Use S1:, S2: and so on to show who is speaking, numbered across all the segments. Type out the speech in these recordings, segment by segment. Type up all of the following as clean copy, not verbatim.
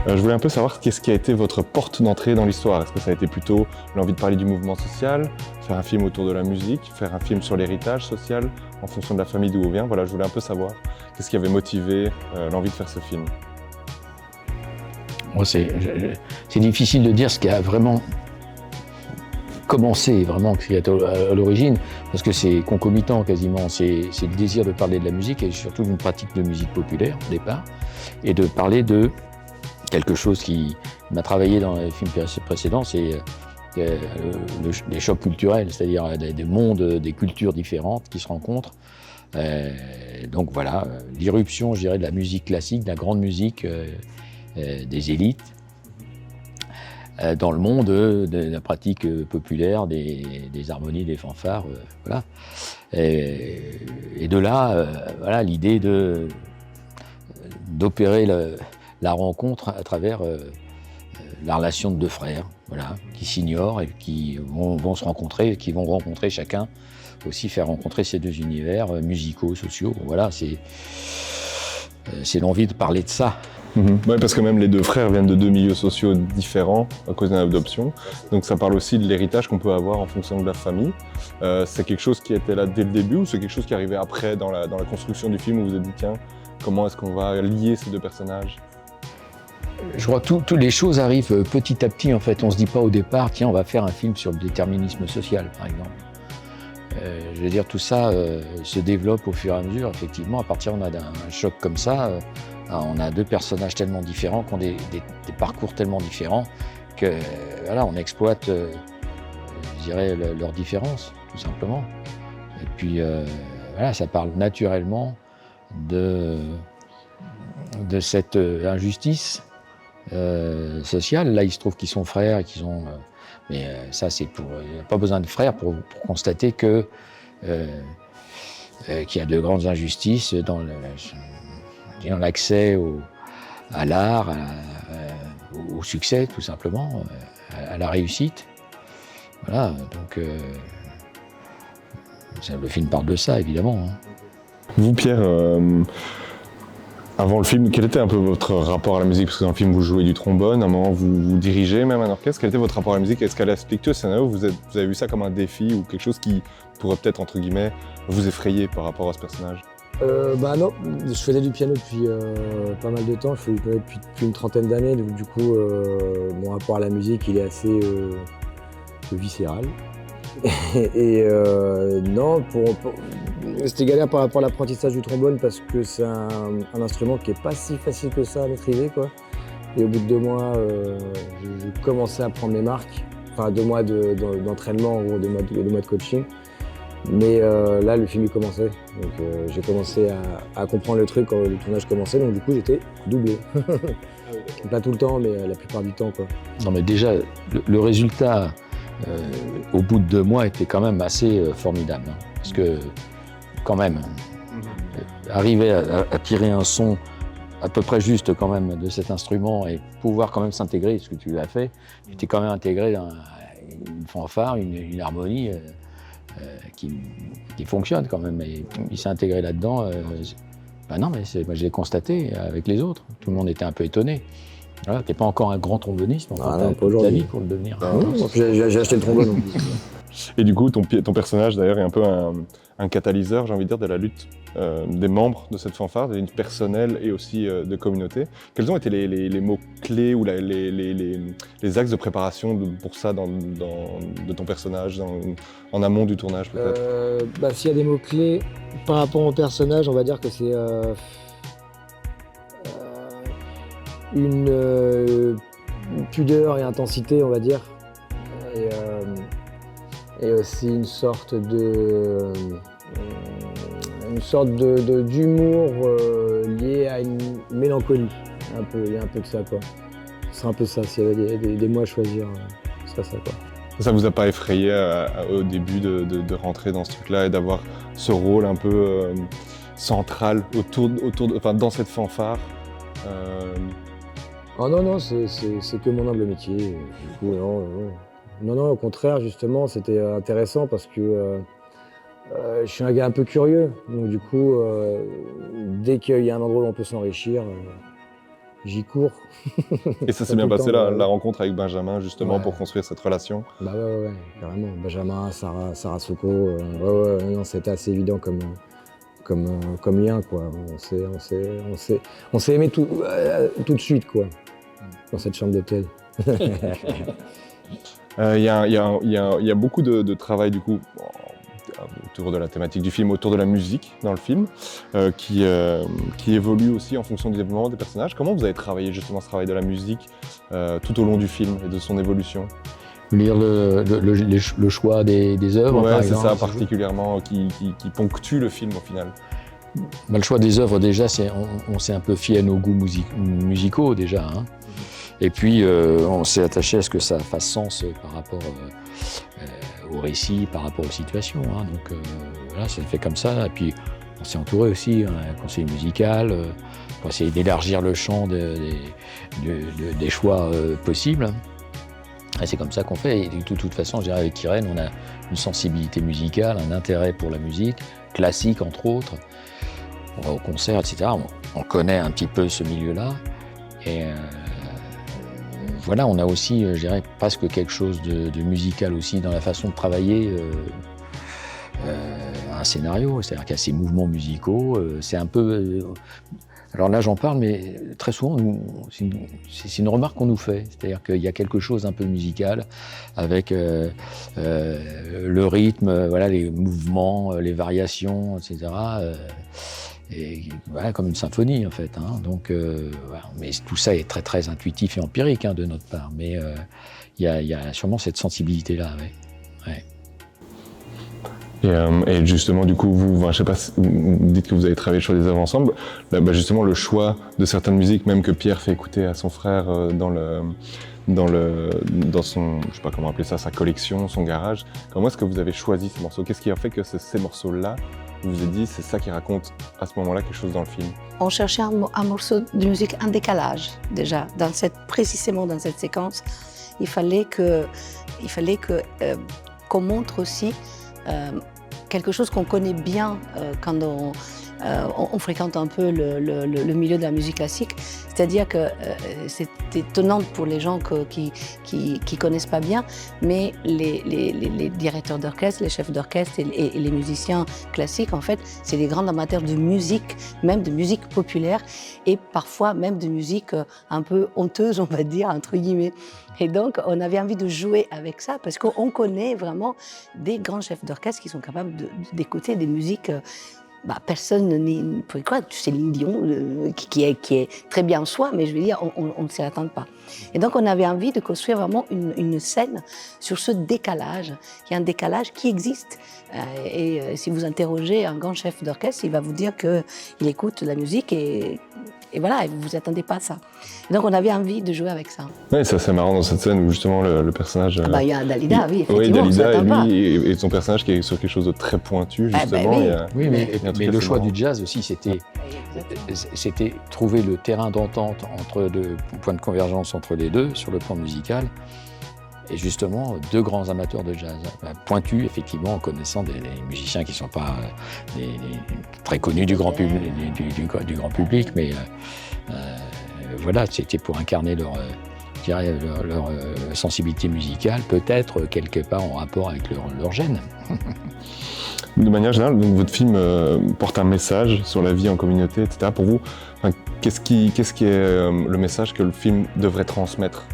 S1: Je voulais un peu savoir qu'est-ce qui a été votre porte d'entrée dans l'histoire. Est-ce que ça a été plutôt l'envie de parler du mouvement social, faire un film autour de la musique, faire un film sur l'héritage social en fonction de la famille d'où on vient? Voilà, je voulais un peu savoir qu'est-ce qui avait motivé l'envie de faire ce film.
S2: Moi, c'est difficile de dire ce qui a vraiment commencé, vraiment, ce qui est à l'origine, parce que c'est concomitant quasiment. C'est le désir de parler de la musique et surtout d'une pratique de musique populaire au départ, et de parler de quelque chose qui m'a travaillé dans les films précédents, c'est les chocs culturels, c'est-à-dire des mondes, des cultures différentes qui se rencontrent. Donc voilà, l'irruption, je dirais, de la musique classique, de la grande musique des élites, dans le monde de la pratique populaire, des harmonies, des fanfares, voilà. Et de là, voilà, l'idée d'opérer la rencontre à travers la relation de deux frères, voilà, qui s'ignorent et qui vont se rencontrer, qui vont rencontrer chacun, aussi faire rencontrer ces deux univers musicaux, sociaux. Voilà, c'est l'envie de parler de ça.
S1: Oui, parce que même les deux frères viennent de deux milieux sociaux différents à cause d'une adoption. Donc ça parle aussi de l'héritage qu'on peut avoir en fonction de la famille. C'est quelque chose qui était là dès le début ou c'est quelque chose qui arrivait après dans la construction du film où vous vous êtes dit tiens, comment est-ce qu'on va lier ces deux personnages?
S2: Je crois que toutes les choses arrivent petit à petit en fait. On se dit pas au départ, tiens, on va faire un film sur le déterminisme social, par exemple. Je veux dire, tout ça se développe au fur et à mesure, effectivement. À partir d'un choc comme ça, on a deux personnages tellement différents, qui ont des parcours tellement différents, que voilà, on exploite, je dirais, leurs différences, tout simplement. Et puis, voilà, ça parle naturellement de cette injustice sociale. Là, il se trouve qu'ils sont frères et qu'ils ont... mais ça, c'est pour... Il n'y a pas besoin de frères pour constater que qu'il y a de grandes injustices dans l'accès à l'art, au succès, tout simplement, à la réussite. Voilà, donc le film parle de ça, évidemment. Hein.
S1: Vous, Pierre, avant le film, quel était un peu votre rapport à la musique? Parce que dans le film, vous jouez du trombone, à un moment, vous dirigez même un orchestre. Quel était votre rapport à la musique? Est-ce qu'à la lecture du scénario, vous avez vu ça comme un défi ou quelque chose qui pourrait peut-être, entre guillemets, vous effrayer par rapport à ce personnage?
S3: Bah non, je faisais du piano depuis pas mal de temps, je fais du piano depuis une trentaine d'années, donc du coup mon rapport à la musique il est assez viscéral. Et non, c'était galère par rapport à l'apprentissage du trombone parce que c'est un instrument qui est pas si facile que ça à maîtriser, quoi. Et au bout de 2 mois, j'ai commencé à prendre mes marques, enfin 2 mois d'entraînement, en gros 2 mois de coaching. Mais là, le film il commençait, donc j'ai commencé à comprendre le truc quand le tournage commençait, donc du coup j'étais doublé. Pas tout le temps, mais la plupart du temps, quoi.
S2: Non, mais déjà, le résultat au bout de 2 mois était quand même assez formidable, hein, parce que quand même, arriver à tirer un son à peu près juste quand même de cet instrument et pouvoir quand même s'intégrer, ce que tu l'as fait, tu t'es quand même intégré dans une fanfare, une harmonie qui fonctionne quand même, et il s'est intégré là-dedans. Ben non, mais moi je l'ai constaté avec les autres, tout le monde était un peu étonné. Voilà, t'es pas encore un grand tromboniste, mais enfin, t'as toute ta vie pour le devenir.
S3: J'ai acheté le trombone.
S1: Et du coup, ton personnage d'ailleurs est un peu un catalyseur, j'ai envie de dire, de la lutte des membres de cette fanfare, de lutte personnelle et aussi de communauté. Quels ont été les mots-clés ou les axes de préparation pour ça de ton personnage, en amont du tournage peut-être?
S3: Bah, s'il y a des mots-clés par rapport au personnage, on va dire que c'est une pudeur et intensité, on va dire. Et aussi une sorte d'humour lié à une mélancolie. Il y a un peu de ça, quoi. Ce serait un peu ça, s'il y avait des mots à choisir, ce serait ça, quoi.
S1: Ça vous a pas effrayé au début de rentrer dans ce truc-là et d'avoir ce rôle un peu central enfin, dans cette fanfare?
S3: Oh non, c'est que mon humble métier. Du coup, non, au contraire, justement, c'était intéressant parce que je suis un gars un peu curieux. Donc du coup, dès qu'il y a un endroit où on peut s'enrichir, j'y cours.
S1: Et ça s'est
S3: Pas
S1: bien
S3: tout le
S1: passé
S3: temps,
S1: la rencontre avec Benjamin, justement,
S3: Ouais.
S1: pour construire cette relation.
S3: Bah ouais, carrément. Benjamin, Sarah Soko, ouais, non, c'était assez évident comme lien, quoi. On s'est aimé tout de suite, quoi, dans cette chambre d'hôtel.
S1: Il y a beaucoup de travail, du coup, autour de la thématique du film, autour de la musique dans le film, qui évolue aussi en fonction du développement des personnages. Comment vous avez travaillé justement ce travail de la musique tout au long du film et de son évolution?
S2: Lire le choix des œuvres, par
S1: Ouais, c'est
S2: exemple.
S1: ça particulièrement qui ponctue le film au final.
S2: Bah, le choix des œuvres, déjà, on s'est un peu fié à nos goûts musicaux, déjà. Hein. Et puis, on s'est attaché à ce que ça fasse sens par rapport au récit, par rapport aux situations. Hein. Donc, voilà, ça fait comme ça. Et puis, on s'est entouré aussi, un conseiller musical, pour essayer d'élargir le champ des choix possibles. Et c'est comme ça qu'on fait. Et de toute façon, je dirais, avec Irène, on a une sensibilité musicale, un intérêt pour la musique, classique entre autres. On va au concert, etc. On connaît un petit peu ce milieu-là. Et voilà, on a aussi, je dirais, presque quelque chose de musical aussi dans la façon de travailler un scénario. C'est-à-dire qu'il y a ces mouvements musicaux. C'est un peu... alors là, j'en parle, mais très souvent, c'est une remarque qu'on nous fait. C'est-à-dire qu'il y a quelque chose un peu musical avec le rythme, voilà, les mouvements, les variations, etc. Et voilà, comme une symphonie, en fait. Hein. Donc, voilà. Mais tout ça est très, très intuitif et empirique, hein, de notre part. Mais il y a sûrement cette sensibilité-là, ouais.
S1: Et justement, du coup, je sais pas, vous dites que vous avez travaillé sur des œuvres ensemble. Bah, justement, le choix de certaines musiques, même que Pierre fait écouter à son frère dans son, je sais pas comment appeler ça, sa collection, son garage. Comment est-ce que vous avez choisi ces morceaux? Qu'est-ce qui a fait que ces morceaux-là, vous vous êtes dit, c'est ça qui raconte à ce moment-là quelque chose dans le film?
S4: On cherchait un morceau de musique, un décalage déjà, précisément dans cette séquence. Il fallait qu'on montre aussi quelque chose qu'on connaît bien quand on fréquente un peu le milieu de la musique classique. C'est-à-dire que c'est étonnant pour les gens qui connaissent pas bien, mais les directeurs d'orchestre, les chefs d'orchestre et les musiciens classiques, en fait, c'est des grands amateurs de musique, même de musique populaire, et parfois même de musique un peu honteuse, on va dire, entre guillemets. Et donc, on avait envie de jouer avec ça, parce qu'on connaît vraiment des grands chefs d'orchestre qui sont capables d'écouter des musiques... personne n'y... Pourquoi Céline Dion, qui est très bien en soi, mais je veux dire, on ne s'y attend pas. Et donc, on avait envie de construire vraiment une scène sur ce décalage. Il y a un décalage qui existe. Si vous interrogez un grand chef d'orchestre, il va vous dire qu'il écoute la musique et voilà, vous ne vous attendez pas à ça. Et donc, on avait envie de jouer avec ça.
S1: Oui, c'est assez marrant dans cette scène où justement le personnage...
S4: il y a Dalida, oui, effectivement,
S1: oui, Dalida
S4: on s'attend
S1: et son personnage qui est sur quelque chose de très pointu, justement.
S4: oui.
S2: Oui, mais le choix
S1: marrant.
S2: du jazz aussi, c'était trouver le terrain d'entente entre deux points de convergence entre les deux sur le plan musical. Et justement, deux grands amateurs de jazz, pointus effectivement, en connaissant des musiciens qui ne sont pas très connus du grand public, mais voilà, c'était pour incarner leur sensibilité musicale, peut-être quelque part en rapport avec leur gène.
S1: De manière générale, donc, votre film porte un message sur la vie en communauté, etc. Pour vous, qu'est-ce qui est le message que le film devrait transmettre?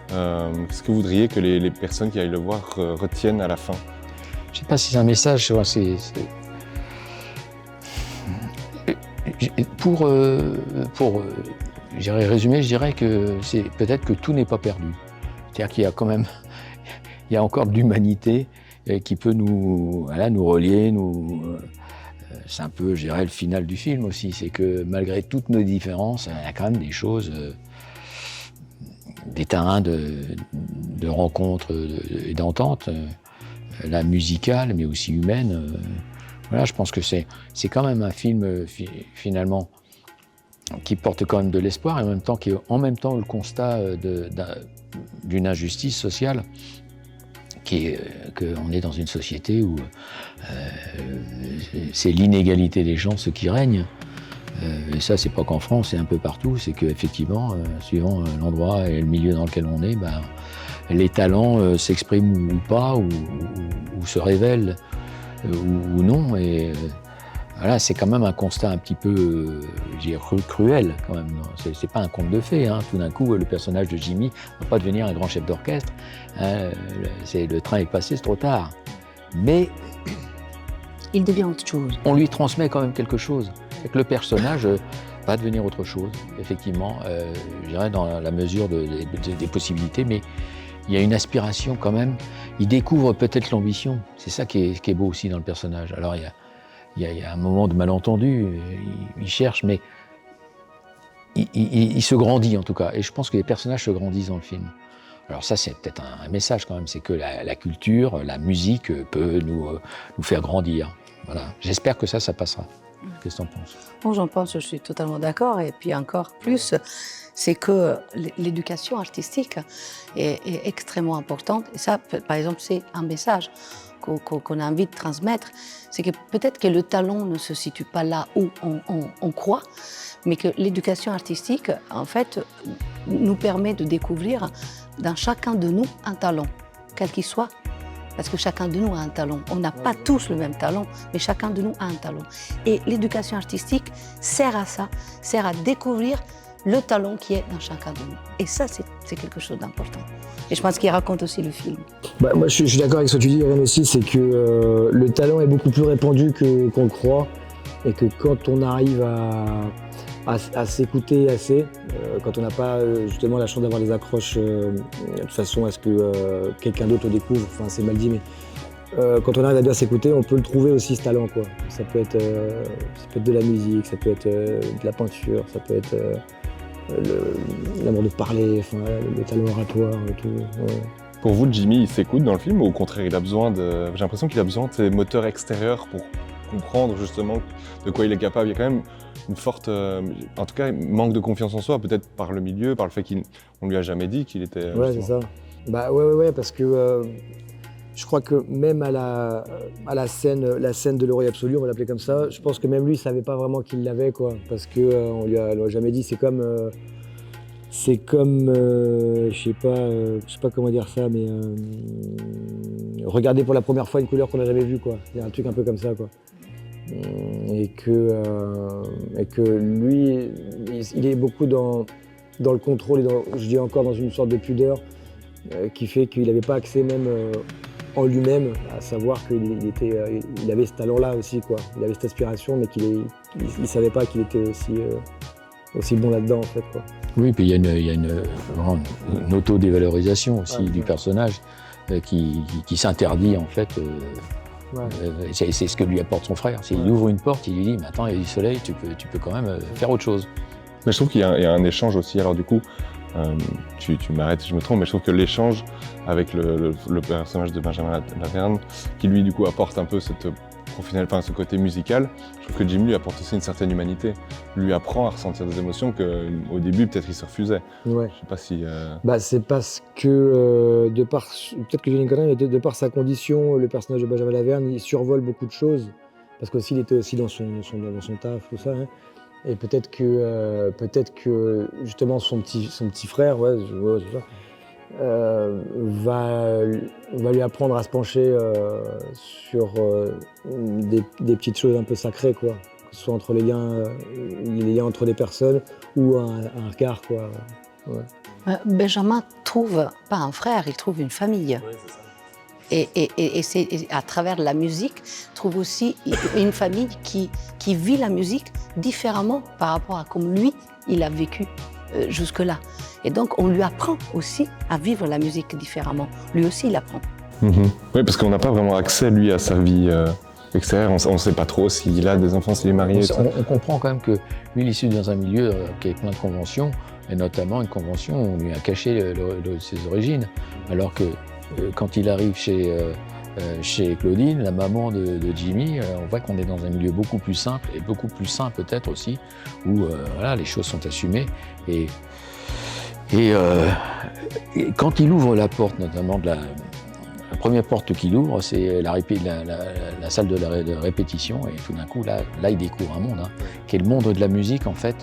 S1: Qu'est-ce que vous voudriez que les personnes qui aillent le voir retiennent à la fin?
S2: Je ne sais pas si c'est un message, pour résumer, je dirais que c'est peut-être que tout n'est pas perdu. C'est-à-dire qu'il y a quand même, il y a encore de l'humanité qui peut nous relier, c'est un peu, je dirais, le final du film aussi, c'est que malgré toutes nos différences, il y a quand même des choses, des terrains de rencontres et d'entente, la musicale, mais aussi humaine. Voilà, je pense que c'est quand même un film finalement qui porte quand même de l'espoir et en même temps qui est en même temps le constat d'une injustice sociale qui est qu'on est dans une société où c'est l'inégalité des gens ce qui règne. Et ça, c'est pas qu'en France, c'est un peu partout. C'est qu'effectivement, suivant l'endroit et le milieu dans lequel on est, les talents s'expriment ou pas, ou se révèlent ou non. Et voilà, c'est quand même un constat un petit peu, je dirais, cruel quand même. C'est pas un conte de fées. Hein. Tout d'un coup, le personnage de Jimmy ne va pas devenir un grand chef d'orchestre. Hein. Le train est passé, c'est trop tard. Mais
S4: il devient autre chose.
S2: On lui transmet quand même quelque chose. C'est que le personnage va devenir autre chose, effectivement, je dirais dans la mesure des possibilités, mais il y a une aspiration quand même. Il découvre peut-être l'ambition. C'est ça qui est beau aussi dans le personnage. Alors il y a un moment de malentendu, il cherche, mais il se grandit en tout cas. Et je pense que les personnages se grandissent dans le film. Alors ça, c'est peut-être un message quand même, c'est que la culture, la musique peut nous faire grandir. Voilà. J'espère que ça passera. Qu'est-ce que tu en penses?
S4: Bon, j'en pense, je suis totalement d'accord. Et puis encore plus, c'est que l'éducation artistique est extrêmement importante. Et ça, par exemple, c'est un message qu'on a envie de transmettre. C'est que peut-être que le talent ne se situe pas là où on croit, mais que l'éducation artistique, en fait, nous permet de découvrir dans chacun de nous un talent, quel qu'il soit. Parce que chacun de nous a un talent. On n'a pas tous le même talent, mais chacun de nous a un talent. Et l'éducation artistique sert à ça, sert à découvrir le talent qui est dans chacun de nous. Et ça, c'est quelque chose d'important. Et je pense qu'il raconte aussi le film.
S3: Moi, je suis d'accord avec ce que tu dis, Irène, aussi, c'est que le talent est beaucoup plus répandu qu'on le croit. Et que quand on arrive à s'écouter assez, quand on n'a pas justement la chance d'avoir des accroches de façon à ce que quelqu'un d'autre le découvre, enfin c'est mal dit, mais quand on arrive à bien s'écouter, on peut le trouver aussi ce talent, quoi. Ça peut être de la musique, ça peut être de la peinture, ça peut être l'amour de parler, enfin, le talent oratoire et tout. Ouais.
S1: Pour vous, Jimmy, il s'écoute dans le film ou au contraire, il a besoin de... J'ai l'impression qu'il a besoin de ces moteurs extérieurs pour comprendre justement de quoi il est capable. Il y a quand même une forte, en tout cas, manque de confiance en soi, peut-être par le milieu, par le fait qu'on lui a jamais dit qu'il était.
S3: Ouais, c'est ça. Ouais, parce que je crois que même à la scène de l'oreille absolue, on va l'appeler comme ça, je pense que même lui, il savait pas vraiment qu'il l'avait, quoi, parce que on lui a jamais dit. C'est comme, je sais pas comment dire ça, mais regarder pour la première fois une couleur qu'on n'a jamais vue, quoi. Il y a un truc un peu comme ça, quoi. Et que lui, il est beaucoup dans le contrôle et je dis encore dans une sorte de pudeur qui fait qu'il n'avait pas accès même en lui-même à savoir qu'il avait ce talent-là aussi, quoi. Il avait cette aspiration, mais qu'il ne savait pas qu'il était aussi bon là-dedans, en fait, quoi.
S2: Oui, puis il y a une auto-dévalorisation aussi du personnage qui s'interdit, en fait. C'est ce que lui apporte son frère. S'il ouvre une porte, il lui dit « Mais attends, il y a du soleil, tu peux quand même faire autre chose. »
S1: Mais je trouve qu'il y a un échange aussi. Alors du coup, tu m'arrêtes si je me trompe, mais je trouve que l'échange avec le personnage de Benjamin Laverne, qui lui du coup apporte un peu ce côté musical, je trouve que Jimmy lui apporte aussi une certaine humanité. Lui apprend à ressentir des émotions qu'au début peut-être il se refusait.
S3: Ouais.
S1: Je sais pas si...
S3: c'est parce que peut-être que j'ai une connerie, mais de par sa condition, le personnage de Benjamin Laverne, il survole beaucoup de choses, parce qu'aussi il était aussi dans son taf, tout ça, hein. Et peut-être que justement son petit frère, c'est ça, va lui apprendre à se pencher sur des petites choses un peu sacrées, quoi. Que ce soit entre les liens entre des personnes ou un regard, quoi. Ouais.
S4: Benjamin trouve pas un frère, il trouve une famille. Oui, c'est ça. Et c'est à travers la musique, trouve aussi une famille qui vit la musique différemment par rapport à comme lui, il a vécu jusque-là. Et donc, on lui apprend aussi à vivre la musique différemment. Lui aussi, il apprend.
S1: Oui, parce qu'on n'a pas vraiment accès, lui, à sa vie extérieure. On ne sait pas trop s'il a des enfants, s'il est marié.
S2: On comprend quand même que lui, il est issu dans un milieu qui a plein de conventions, et notamment une convention où on lui a caché ses origines. Alors que quand il arrive chez Claudine, la maman de Jimmy, on voit qu'on est dans un milieu beaucoup plus simple, et beaucoup plus sain peut-être aussi, où les choses sont assumées. Et quand il ouvre la porte, notamment La première porte qu'il ouvre, c'est la salle de répétition, et tout d'un coup, là, il découvre un monde, qui est le monde de la musique, en fait,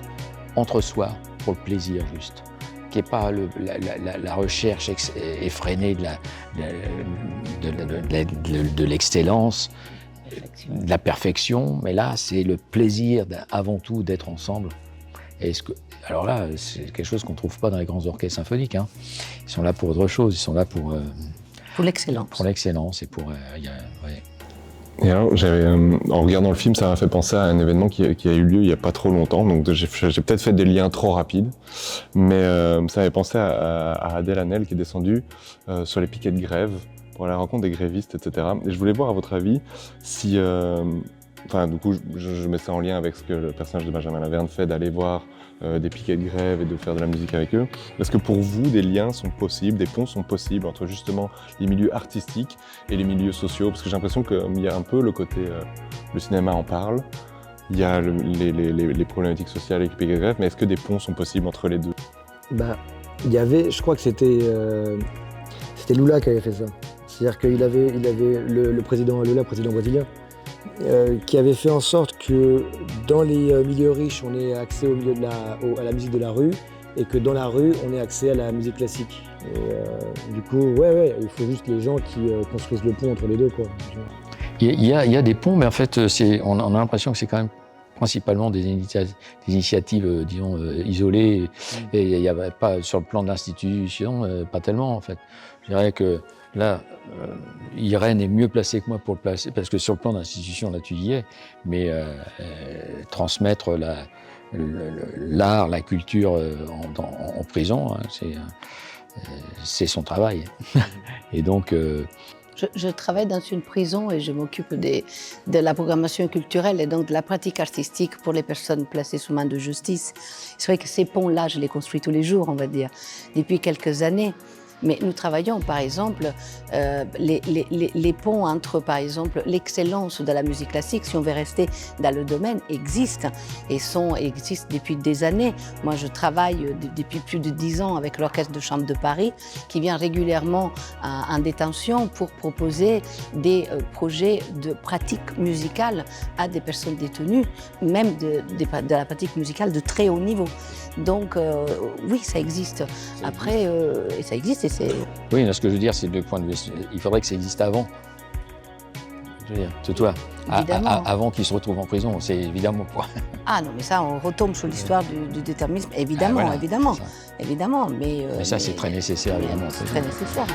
S2: entre soi, pour le plaisir juste, qui n'est pas la recherche effrénée de l'excellence, de la perfection, mais là, c'est le plaisir avant tout d'être ensemble. Alors là, c'est quelque chose qu'on ne trouve pas dans les grands orchestres symphoniques. Ils sont là pour autre chose, ils sont là pour
S4: l'excellence.
S2: Pour l'excellence et pour... ouais.
S1: Et alors, en regardant le film, ça m'a fait penser à un événement qui a eu lieu il n'y a pas trop longtemps, donc j'ai peut-être fait des liens trop rapides, mais ça m'avait pensé à Adèle Haenel qui est descendue sur les piquets de grève pour aller à la rencontre des grévistes, etc. Et je voulais voir à votre avis si... du coup, je mets ça en lien avec ce que le personnage de Benjamin Laverne fait, d'aller voir des piquets de grève et de faire de la musique avec eux. Est-ce que pour vous, des liens sont possibles, des ponts sont possibles entre justement les milieux artistiques et les milieux sociaux? Parce que j'ai l'impression qu'il y a un peu le côté, le cinéma en parle, il y a les problématiques sociales et les piquets de grève, mais est-ce que des ponts sont possibles entre les deux?
S3: Il y avait, je crois que c'était Lula qui avait fait ça. C'est-à-dire qu'il avait le président Lula, président brésilien, qui avait fait en sorte que dans les milieux riches, on ait accès à la musique de la rue, et que dans la rue, on ait accès à la musique classique. Et, du coup, il faut juste les gens qui construisent le pont entre les deux, quoi.
S2: Il y a des ponts, mais en fait, on a l'impression que c'est quand même principalement des initiatives, disons, isolées, et il n'y avait pas, sur le plan de l'institution, pas tellement, en fait. Je dirais que là, Irène est mieux placée que moi pour le placer, parce que sur le plan d'institution, là, tu y es, mais transmettre l'art, la culture en prison, c'est son travail. Et donc...
S4: Je travaille dans une prison et je m'occupe de la programmation culturelle et donc de la pratique artistique pour les personnes placées sous main de justice. C'est vrai que ces ponts-là, je les construis tous les jours, on va dire, depuis quelques années. Mais nous travaillons, par exemple, les ponts entre, par exemple, l'excellence de la musique classique, si on veut rester dans le domaine, existent existent depuis des années. Moi, je travaille depuis plus de 10 ans avec l'Orchestre de Chambre de Paris, qui vient régulièrement en détention pour proposer des projets de pratique musicale à des personnes détenues, même de la pratique musicale de très haut niveau. Donc, oui, ça existe. Après, ça existe et c'est...
S2: Oui, ce que je veux dire, c'est de point de vue... Il faudrait que ça existe avant. Je veux dire, c'est toi. Avant qu'il se retrouve en prison, c'est évidemment quoi.
S4: Ah non, mais ça, on retombe sur l'histoire du déterminisme, évidemment, évidemment. Mais
S2: ça, c'est très nécessaire, évidemment.
S4: C'est très nécessaire.